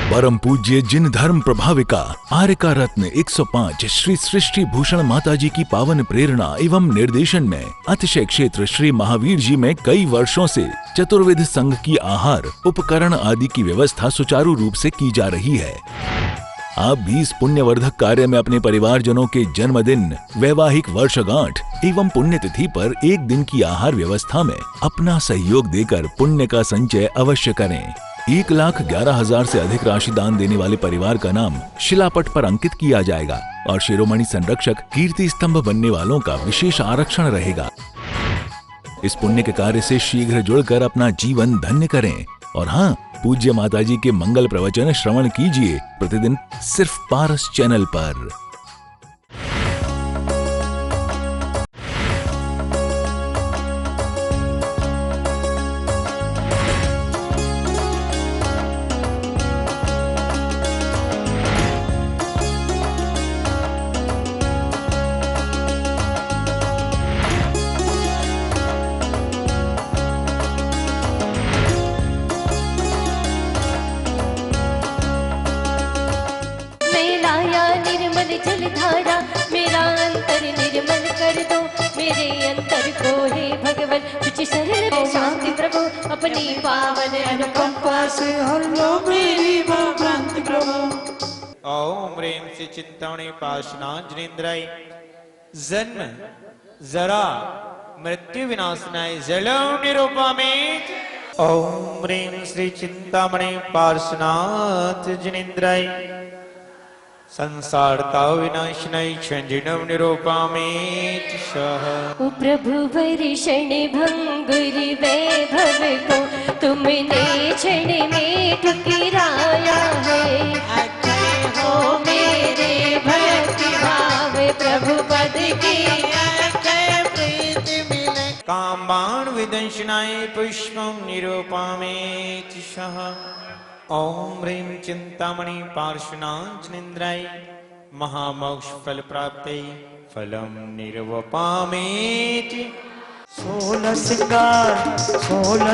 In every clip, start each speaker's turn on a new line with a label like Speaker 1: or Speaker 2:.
Speaker 1: परम पूज्य जिन धर्म प्रभाविका आर्यका रत्न 105 श्री सृष्टि भूषण माताजी की पावन प्रेरणा एवं निर्देशन में अतिशय क्षेत्र श्री महावीर जी में कई वर्षों से चतुर्विध संघ की आहार उपकरण आदि की व्यवस्था सुचारू रूप से की जा रही है। आप भी इस पुण्यवर्धक कार्य में अपने परिवारजनों के जन्मदिन, वैवाहिक वर्षगांठ एवं पुण्यतिथि पर एक दिन की आहार व्यवस्था में अपना सहयोग देकर पुण्य का संचय अवश्य करें। 1,11,000 से अधिक राशि दान देने वाले परिवार का नाम शिलापट पर अंकित किया जाएगा और शिरोमणि संरक्षक कीर्ति स्तंभ बनने वालों का विशेष आरक्षण रहेगा। इस पुण्य के कार्य से शीघ्र जुड़कर अपना जीवन धन्य करें और हाँ, पूज्य माताजी के मंगल प्रवचन श्रवण कीजिए प्रतिदिन सिर्फ पारस चैनल पर।
Speaker 2: जलधारा मेरा अंतर निर्मल कर दो, मेरे अंतर को हे भगवन कुछ सरल शांति प्रभु, अपनी पावन अनुकंपा से हर लो मेरी भ्रांति प्रभु।
Speaker 3: ओम ह्रीं श्री चिंतामणि पाशनांजनेन्द्राय जन्म जरा मृत्यु विनाशनाय जलम निरूपमें। ओम ह्रीं श्री चिंतामणि पाशनांजनेन्द्राय संसार ताव विनाशनाय क्षंजनम निरूपमें सह।
Speaker 2: ओ प्रभु वर्षण भंगुर वैभव को तुमने क्षण में ठुकराया है। हो मेरे भक्ति भाव प्रभु पद की प्रीति मिले।
Speaker 3: कामबाण विदंशनाय पुष्पम निरूपमें सह। ओम ह्रीं चिंतामणि पार्श्वनांजनेन्द्राय महामोक्ष फल प्राप्ति फलम निरूपमेति।
Speaker 4: 16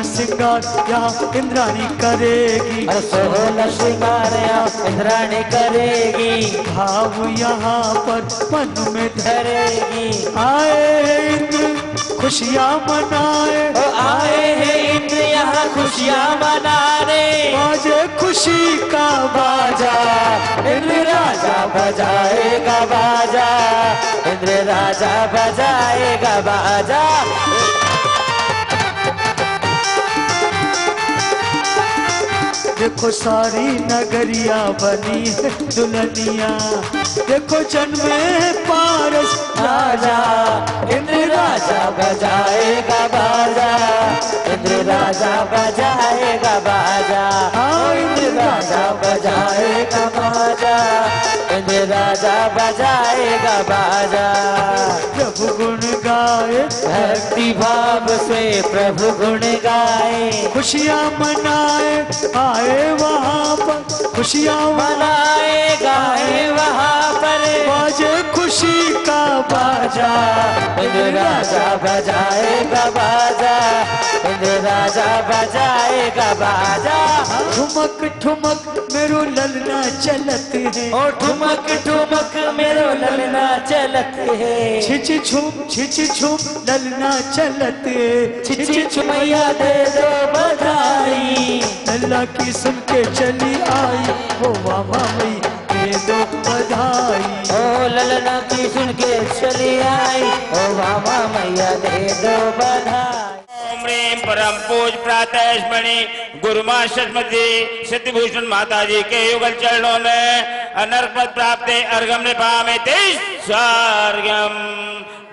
Speaker 4: श्रृंगार या इंद्राणी करेगी,
Speaker 5: 16 श्रृंगार या इंद्राणी करेगी,
Speaker 4: भाव यहाँ पर मन में
Speaker 5: धरेगी।
Speaker 4: आए इंद्र खुशियाँ मनाए,
Speaker 5: आए हैं इंद्र यहाँ खुशियाँ मनाने।
Speaker 4: बाजे खुशी का बाजा,
Speaker 5: इंद्र राजा बजाएगा बाजा, इंद्र राजा बजाएगा बाजा।
Speaker 4: देखो सारी नगरिया बनी है दुल्हनिया, देखो जन्मे पारस
Speaker 5: राजा, इंद्र राजा बजाएगा बाजा, इंद्र राजा बजाएगा बाजा। हाँ इंद्र राजा बजाएगा बाजा, इंद्र राजा बजाएगा बाजा।
Speaker 4: प्रभु गुण गाए
Speaker 5: भक्ति भाव से प्रभु गुण गाए,
Speaker 4: खुशियाँ मनाए आए वहाँ पर, खुशियाँ
Speaker 5: मनाए गाए वहाँ पर।
Speaker 4: बाजे खुशी का बाजा,
Speaker 5: इंद्र राजा बजाएगा बाजा, इंद्र राजा बजाएगा बाजा।
Speaker 4: ठुमक ठुमक मेरो ललना चलत है,
Speaker 5: ओ ठुमक ठुमक मेरो ललना चलत है।
Speaker 4: छिछ छुम ललना चलत है,
Speaker 5: छिछ मैया दे दो बधाई।
Speaker 4: लल्ला की सुन के चली आई, ओ मामा मई दे दो बधाई।
Speaker 5: ओ ललना की सुन के चली आई, ओ मामा मैया दे दो बधाई।
Speaker 3: ओम ह्रीं परम पूज प्रातः स्मरणी गुरुमा सरस्वती सिद्धिभूषण माता जी के युगल चरणों में अनर्क पद प्राप्त अर्घम निभामे तेज स्वर्गम।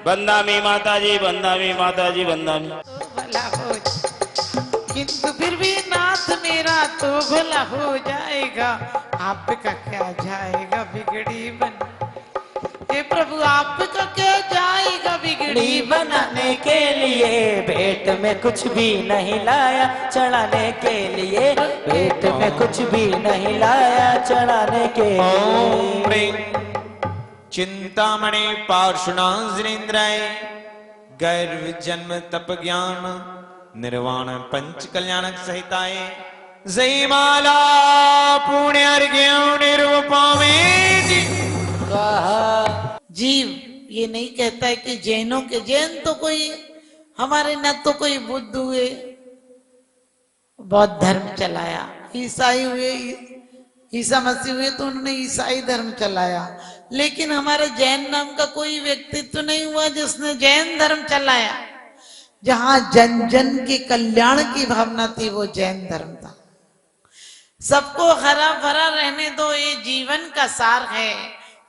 Speaker 3: बंदामी माता जी, बंदामी माता जी, बंदामी।
Speaker 6: किंतु फिर भी नाथ मेरा तो भला हो जाएगा, आपका क्या जाएगा बिगड़ी बन। हे प्रभु आपका क्या जाएगा बिगड़ी
Speaker 5: बनाने के लिए भेंट में कुछ भी नहीं लाया, चढ़ाने के लिए भेंट में कुछ भी नहीं लाया, चढ़ाने के लिए।
Speaker 3: चिंतामणि पार्श्वनांजनेन्द्राय गर्भ जन्म तप ज्ञान निर्वाण पंच कल्याणक सहिताय जयमाला
Speaker 6: पुण्यर्घ्यं निर्वपामेति। जीव ये नहीं कहता है कि जैनों के जैन तो कोई हमारे न तो कोई बुद्ध हुए, बौद्ध धर्म चलाया, ईसाई हुए, ईसा मसीह हुए तो उन्होंने ईसाई धर्म चलाया, लेकिन हमारे जैन नाम का कोई व्यक्तित्व नहीं हुआ जिसने जैन धर्म चलाया। जहां जन जन के कल्याण की भावना थी वो जैन धर्म था। सबको हरा भरा रहने दो, ये जीवन का सार है।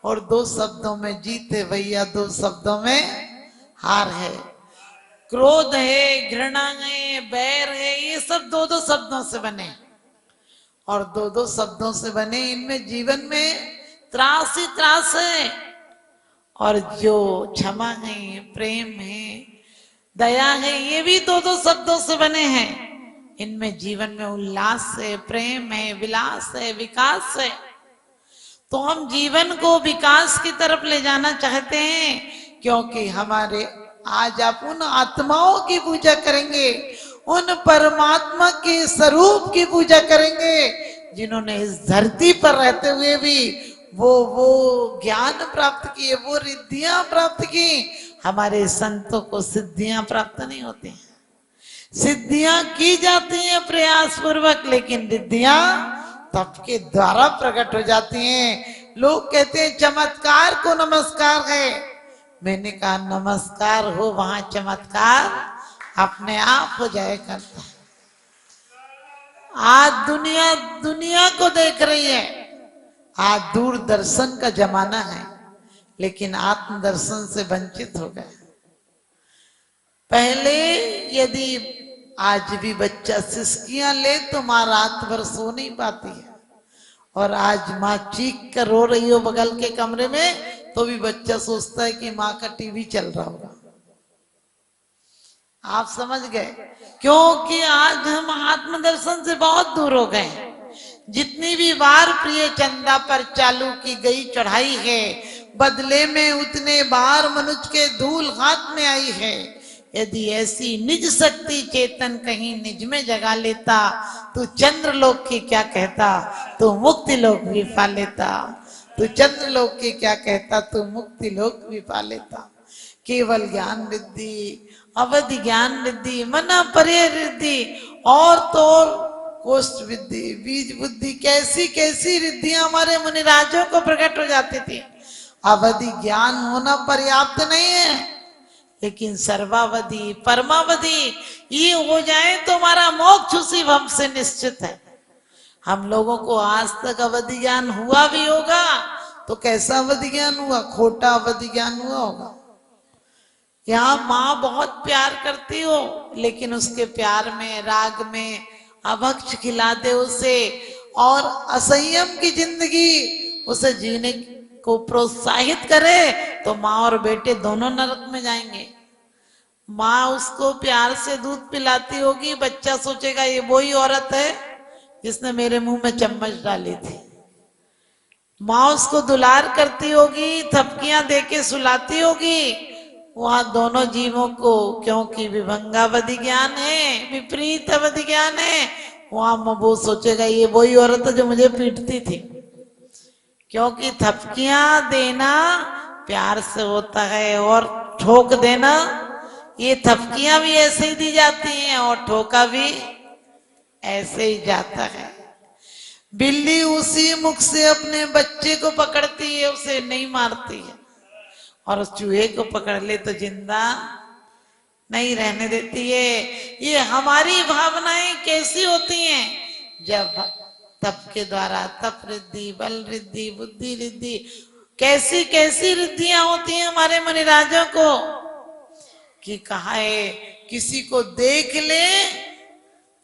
Speaker 6: और दो शब्दों में जीते भैया, दो शब्दों में हार है। क्रोध है, घृणा है, बैर है, ये सब दो दो शब्दों से बने और दो दो शब्दों से बने। इनमें जीवन में त्रास ही त्रास है। और जो क्षमा है, प्रेम है, दया है, ये भी दो दो शब्दों से बने हैं। इनमें जीवन में उल्लास है, प्रेम है, विलास है, विकास है। तो हम जीवन को विकास की तरफ ले जाना चाहते हैं, क्योंकि हमारे आज आप उन आत्माओं की पूजा करेंगे, उन परमात्मा के स्वरूप की पूजा करेंगे जिन्होंने इस धरती पर रहते हुए भी वो ज्ञान प्राप्त किए, वो रिद्धियां प्राप्त की। हमारे संतों को सिद्धियां प्राप्त नहीं होती, सिद्धियां की जाती हैं प्रयास पूर्वक, लेकिन रिद्धियां तप के द्वारा प्रकट हो जाती हैं। लोग कहते हैं चमत्कार को नमस्कार है। मैंने कहा नमस्कार हो वहां चमत्कार अपने आप हो जाए करता। आज दुनिया को देख रही है। आज दूरदर्शन का जमाना है, लेकिन आत्मदर्शन से वंचित हो गए। पहले यदि आज भी बच्चा सिसकियां ले तो माँ रात भर सो नहीं पाती है, और आज माँ चीख कर रो रही हो बगल के कमरे में तो भी बच्चा सोचता है कि माँ का टीवी चल रहा होगा। आप समझ गए? क्योंकि आज हम आत्मदर्शन से बहुत दूर हो गए। जितनी भी बार प्रिय चंदा पर चालू की गई चढ़ाई है, बदले में उतने बार मनुष्य के धूल हाथ में आई है। यदि ऐसी निज शक्ति चेतन कहीं निज में जगा लेता तो चंद्रलोक की क्या कहता, तो मुक्ति लोक भी पा लेता। तो चंद्रलोक की क्या कहता, तो मुक्ति लोक भी पा लेता। केवल ज्ञान रिद्धि, अवधि ज्ञान रिद्धि, मना परे रिद्धि, और तो कोष्ठ विद्धि, बीज बुद्धि, कैसी कैसी रिद्धियां हमारे मुनिराजों को प्रकट हो जाती थी। अवधि ज्ञान होना पर्याप्त नहीं है, लेकिन सर्वावधि परमावधि ये हो जाए तो हमारा मोक्ष उसी भव से निश्चित है। हम लोगों को आज तक अवधि ज्ञान हुआ भी होगा तो कैसा अवधि ज्ञान हुआ, खोटा अवधि ज्ञान हुआ होगा। यहाँ माँ बहुत प्यार करती हो, लेकिन उसके प्यार में, राग में अभक्ष खिला दे उसे, और असंयम की जिंदगी उसे जीने को प्रोत्साहित करे तो माँ और बेटे दोनों नरक में जाएंगे। माँ उसको प्यार से दूध पिलाती होगी, बच्चा सोचेगा ये वही औरत है जिसने मेरे मुंह में चम्मच डाली थी। माँ उसको दुलार करती होगी, थपकियां देके सुलाती होगी। वहां दोनों जीवों को, क्योंकि विभंगावधि ज्ञान है, विपरीत अवधि ज्ञान है, वहां वो सोचेगा ये वही औरत है जो मुझे पीटती थी। क्योंकि थपकियां देना प्यार से होता है, और ठोक देना, ये थपकियां भी ऐसे ही दी जाती हैं और ठोका भी ऐसे ही जाता है। बिल्ली उसी मुख से अपने बच्चे को पकड़ती है, उसे नहीं मारती है, और उस चूहे को पकड़ ले तो जिंदा नहीं रहने देती है। ये हमारी भावनाएं कैसी होती हैं, जब तप के द्वारा तप रिद्धि, बल रिद्धि, बुद्धि रिद्धि, कैसी कैसी रिद्धियां होती हैं हमारे मुनिराजों को, कि कहा है किसी को देख ले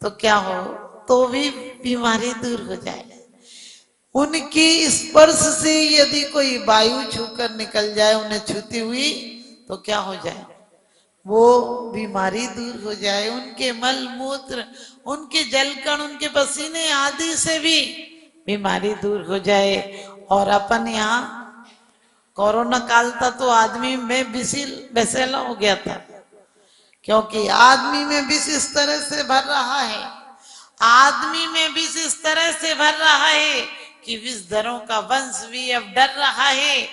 Speaker 6: तो क्या हो, तो भी बीमारी दूर हो जाए। उनकी स्पर्श से यदि कोई वायु छूकर निकल जाए उन्हें छूती हुई तो क्या हो जाए, वो बीमारी दूर हो जाए। उनके मल मूत्र, उनके जलकण, उनके पसीने आदि से भी बीमारी दूर हो जाए। और अपन यहाँ कोरोना काल था तो आदमी में विषैला हो गया था, क्योंकि आदमी में विष इस तरह से भर रहा है। आदमी में विष इस तरह से भर रहा है कि विषधरों का वंश भी अब डर रहा है।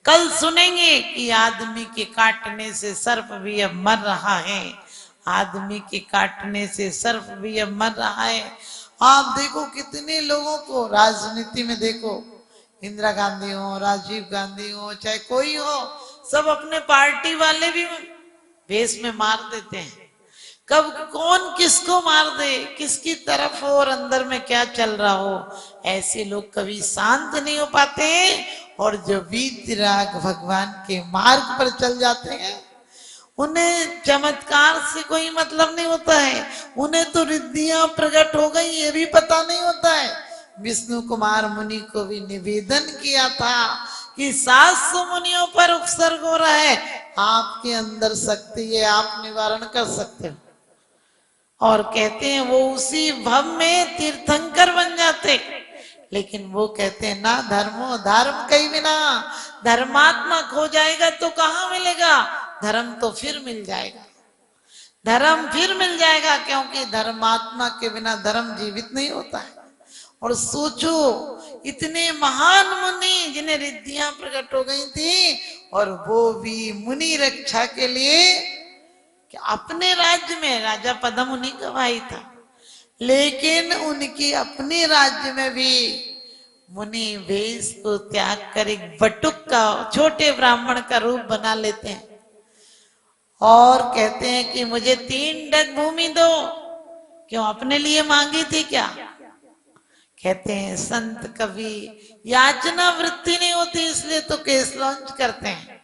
Speaker 6: कल सुनेंगे कि आदमी के काटने से सर्प भी अब मर रहा है। आदमी के काटने से सर्प भी अब मर रहा है। आप देखो कितने लोगों को राजनीति में देखो, इंदिरा गांधी हो, राजीव गांधी हो, चाहे कोई हो, सब अपने पार्टी वाले भी भेष में मार देते हैं। कब कौन किसको मार दे, किसकी तरफ हो और अंदर में क्या चल रहा हो, ऐसे लोग कभी शांत नहीं हो पाते हैं। और जो वीतराग भगवान के मार्ग पर चल जाते हैं, उन्हें चमत्कार से कोई मतलब नहीं होता है। उन्हें तो रिद्धियां प्रकट हो गई ये भी पता नहीं होता है। विष्णु कुमार मुनि को भी निवेदन किया था कि 700 मुनियों पर उपसर्ग हो रहा है, आपके अंदर शक्ति है, आप निवारण कर सकते हो। और कहते हैं वो उसी भव में तीर्थंकर बन जाते। लेकिन वो कहते हैं ना, धर्मो धर्म कहीं बिना धर्मात्मा खो जाएगा तो कहाँ मिलेगा, धर्म तो फिर मिल जाएगा, धर्म फिर मिल जाएगा, क्योंकि धर्मात्मा के बिना धर्म जीवित नहीं होता है। और सोचो इतने महान मुनि जिन्हें रिद्धियां प्रकट हो गई थी, और वो भी मुनि रक्षा के लिए कि अपने राज्य में राजा पद्ममुनि का भाई था, लेकिन उनकी अपने राज्य में भी मुनि वेश को त्याग कर एक बटुक का, छोटे ब्राह्मण का रूप बना लेते हैं और कहते हैं कि मुझे 3 डग भूमि दो। क्यों, अपने लिए मांगी थी क्या? कहते हैं संत कवि याचना वृत्ति नहीं होती इसलिए तो केस लॉन्च करते हैं,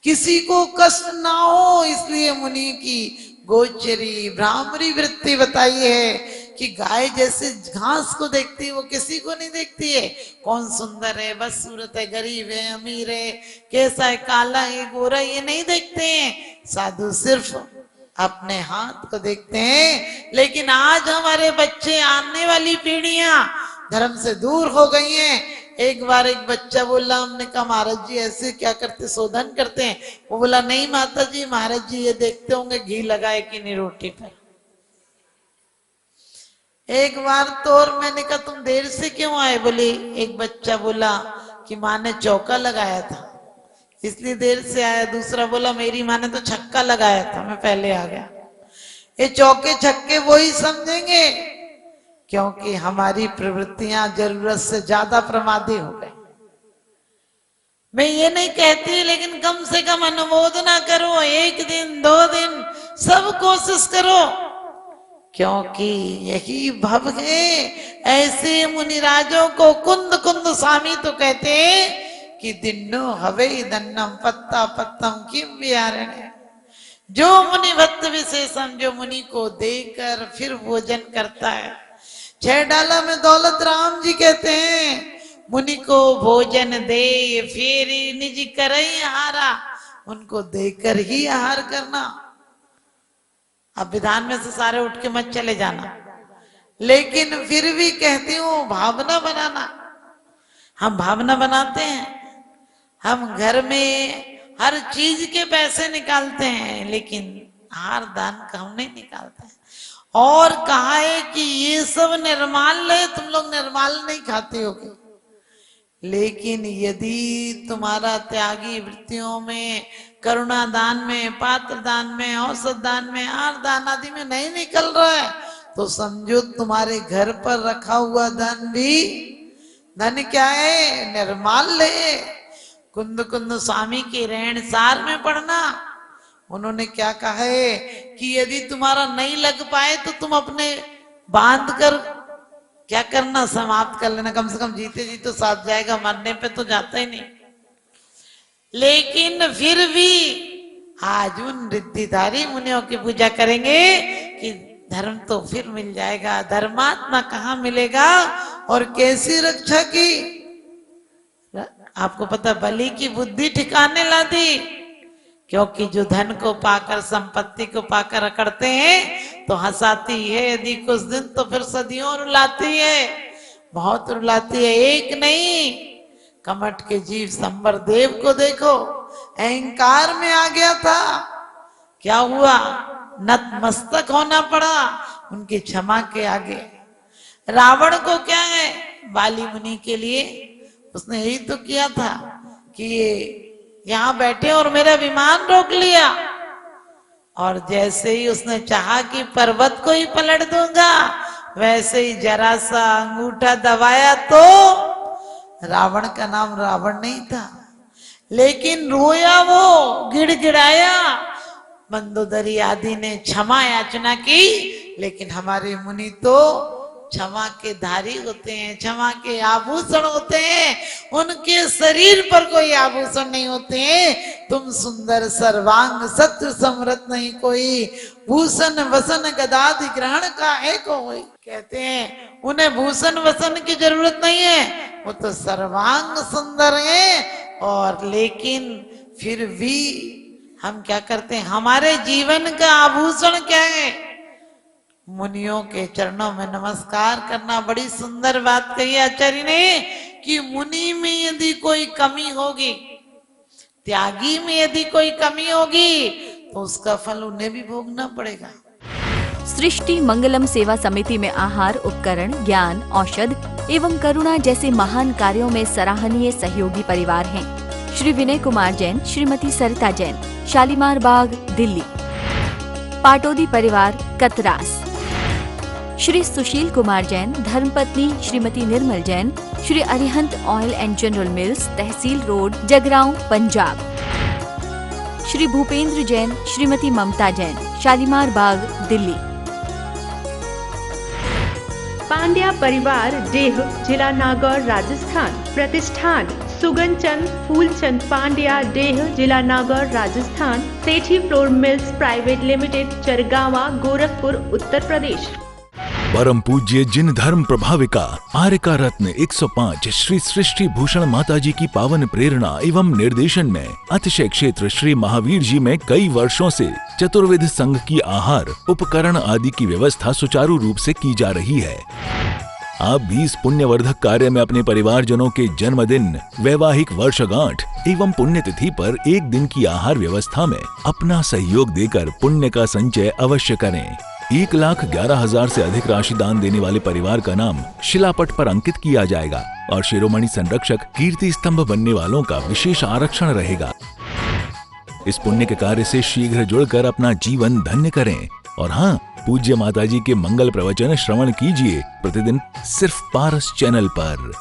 Speaker 6: किसी को कष्ट ना हो इसलिए मुनि की गोचरी भ्रामरी वृत्ति बताई है कि गाय जैसे घास को देखती है वो किसी को नहीं देखती है। कौन सुंदर है, बस सूरत है, गरीब है, अमीर है, कैसा है, काला है, गोरा, ये नहीं देखते हैं। साधु सिर्फ अपने हाथ को देखते हैं। लेकिन आज हमारे बच्चे, आने वाली पीढ़ियां धर्म से दूर हो गई हैं। एक बार एक बच्चा बोला, हमने कहा महाराज जी ऐसे क्या करते, शोधन करते हैं? वो बोला नहीं माता जी, महाराज जी ये देखते होंगे घी लगाए कि नहीं रोटी पर। एक बार तो और मैंने कहा तुम देर से क्यों आए? बोले एक बच्चा बोला कि माँ ने चौका लगाया था इसलिए देर से आया। दूसरा बोला मेरी माँ ने तो छक्का लगाया था, मैं पहले आ गया। ये चौके छक्के वही समझेंगे क्योंकि हमारी प्रवृत्तियां जरूरत से ज्यादा प्रमादी हो गई। मैं ये नहीं कहती, लेकिन कम से कम अनुमोदना करो, 1 दिन 2 दिन सब कोशिश करो, क्योंकि यही भव है। ऐसे मुनिराजों को कुंद कुंद स्वामी तो कहते हैं कि दिन्नो हवे दन्नम पत्ता पत्तम किम विहारण। जो मुनि भक्त विशेषम, जो मुनि को देकर फिर भोजन करता है। 6 डाला में दौलत राम जी कहते हैं मुनि को भोजन दे फिर निज करई आहारा, उनको देकर ही आहार करना। अब विधान में से सारे उठ के मत चले जाना, लेकिन फिर भी कहती हूँ भावना बनाना। हम भावना बनाते हैं, हम घर में हर चीज के पैसे निकालते हैं, लेकिन आहार दान का हम नहीं निकालते हैं। और कहा है कि ये सब निर्माल्य है, तुम लोग निर्माल्य नहीं खाते होगे, लेकिन यदि तुम्हारा त्यागी वृत्तियों में, करुणा दान में, पात्र दान में, औसत दान में, आहार दान आदि में नहीं निकल रहा है, तो समझो तुम्हारे घर पर रखा हुआ धन भी धन क्या है, निर्माल्य है। कुंद कुंद स्वामी के रहन सार में पढ़ना, उन्होंने क्या कहा है कि यदि तुम्हारा नहीं लग पाए तो तुम अपने बांध कर क्या करना, समाप्त कर लेना। कम से कम जीते जी तो साथ जाएगा, मरने पे तो जाता ही नहीं। लेकिन फिर भी आज उन रिद्धिधारी मुनियों की पूजा करेंगे कि धर्म तो फिर मिल जाएगा। धर्मात्मा कहाँ मिलेगा और कैसी रक्षा की? आपको पता, बलि की बुद्धि ठिकाने ला दी, क्योंकि जो धन को पाकर, संपत्ति को पाकर अकड़ते हैं तो हंसाती है यदि कुछ दिन, तो फिर सदियों रुलाती है, बहुत रुलाती है। एक नहीं, कमट के जीव संबर देव को देखो, अहंकार में आ गया था, क्या हुआ, नतमस्तक होना पड़ा। उनके क्षमा के आगे। रावण को क्या है, बाली मुनि के लिए उसने यही तो किया था कि ये यहां बैठे और मेरा विमान रोक लिया, और जैसे ही उसने चाहा कि पर्वत को ही पलट दूंगा, वैसे ही जरा सा अंगूठा दबाया तो रावण का नाम रावण नहीं था, लेकिन रोया वो, गिड़गिड़ाया। मंदोदरी आदि ने क्षमा याचना की, लेकिन हमारे मुनि तो क्षमा के धारी होते हैं, क्षमा के आभूषण होते हैं, उनके शरीर पर कोई आभूषण नहीं होते हैं। तुम सुंदर सर्वांग शत्रु समृत नहीं कोई, भूषण वसन गदादि ग्रहण का एक होई। कहते हैं उन्हें भूषण वसन की जरूरत नहीं है, वो तो सर्वांग सुंदर है। और लेकिन फिर भी हम क्या करते हैं, हमारे जीवन का आभूषण क्या है, मुनियों के चरणों में नमस्कार करना। बड़ी सुंदर बात कही आचार्य ने कि मुनि में यदि कोई कमी होगी, त्यागी में यदि कोई कमी होगी, तो उसका फल उन्हें भी भोगना पड़ेगा।
Speaker 7: सृष्टि मंगलम सेवा समिति में आहार उपकरण, ज्ञान, औषध एवं करुणा जैसे महान कार्यों में सराहनीय सहयोगी परिवार हैं। श्री विनय कुमार जैन, श्रीमती सरिता जैन, शालीमार बाग, दिल्ली। पाटोदी परिवार, कतरास। श्री सुशील कुमार जैन, धर्मपत्नी Shrimati Nirmal Jain, Shri Arihant oil and general mills, Tehsil road, Jagraon, Punjab. Shri Bhupendra Jain, Shrimati Mamta Jain, Shalimar Bagh, Delhi.
Speaker 8: Pandya परिवार, डेह, जिला नागौर, राजस्थान। प्रतिष्ठान सुगनचंद फूलचंद पांड्या, डेह, जिला Nagaur, Rajasthan. Sethi flour mills private limited, Chargawa, Gorakhpur, Uttar Pradesh.
Speaker 1: परम पूज्य जिन धर्म प्रभाविका आर्यका रत्न 105 श्री सृष्टि भूषण माताजी की पावन प्रेरणा एवं निर्देशन में अतिशय क्षेत्र श्री महावीर जी में कई वर्षों से चतुर्विध संघ की आहार उपकरण आदि की व्यवस्था सुचारू रूप से की जा रही है। आप भी इस पुण्यवर्धक कार्य में अपने परिवारजनों के जन्मदिन, वैवाहिक वर्षगांठ एवं पुण्यतिथि पर एक दिन की आहार व्यवस्था में अपना सहयोग देकर पुण्य का संचय अवश्य करें। 1,11,000 से अधिक राशि दान देने वाले परिवार का नाम शिलापट पर अंकित किया जाएगा और शिरोमणि संरक्षक कीर्ति स्तंभ बनने वालों का विशेष आरक्षण रहेगा। इस पुण्य के कार्य से शीघ्र जुड़कर अपना जीवन धन्य करें। और हाँ, पूज्य माताजी के मंगल प्रवचन श्रवण कीजिए प्रतिदिन सिर्फ पारस चैनल पर।